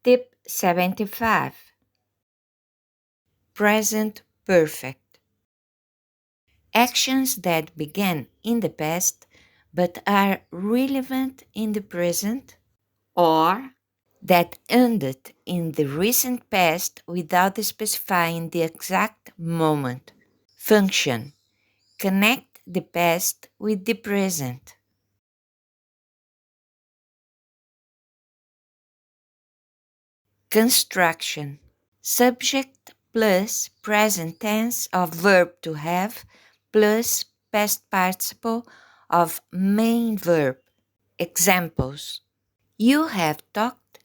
Tip 75. Present perfect. Actions that began in the past but are relevant in the present, or that ended in the recent past without specifying the exact moment. Function. Connect the past with the present. Construction. Subject plus present tense of verb to have plus past participle of main verb. Examples. You have talked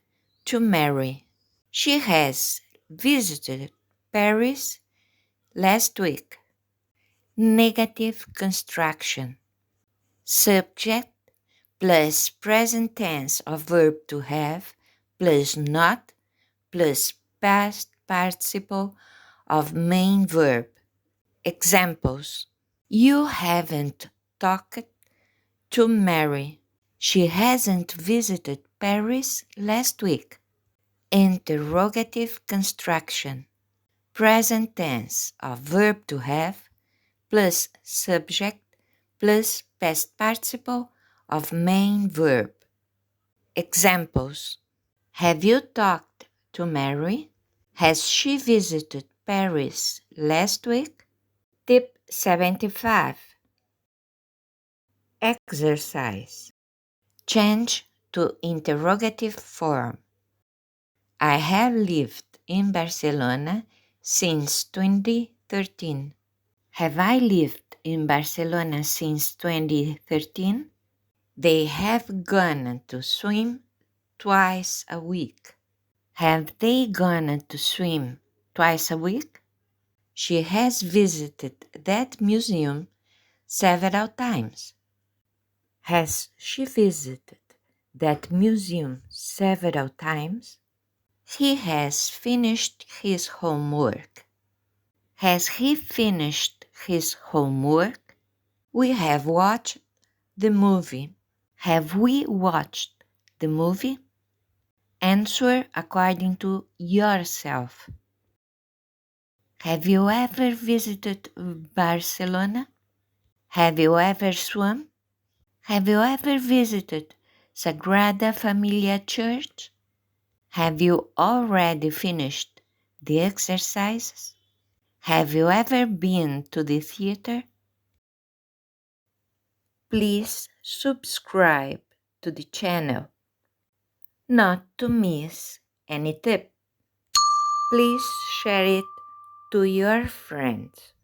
to Mary. She has visited Paris last week. Negative construction. Subject plus present tense of verb to have plus not plus past participle of main verb. Examples. You haven't talked to Mary. She hasn't visited Paris last week. Interrogative construction. Present tense of verb to have plus subject plus past participle of main verb. Examples. Have you talked to Mary? Has she visited Paris last week? Tip 75. Exercise. Change to interrogative form. I have lived in Barcelona since 2013. Have I lived in Barcelona since 2013? They have gone to swim twice a week. Have they gone to swim twice a week? She has visited that museum several times. Has she visited that museum several times? He has finished his homework. Has he finished his homework? We have watched the movie. Have we watched the movie? Answer according to yourself. Have you ever visited Barcelona? Have you ever swum? Have you ever visited Sagrada Familia Church? Have you already finished the exercises? Have you ever been to the theater? Please subscribe to the channel not to miss any tip. Please share it to your friends.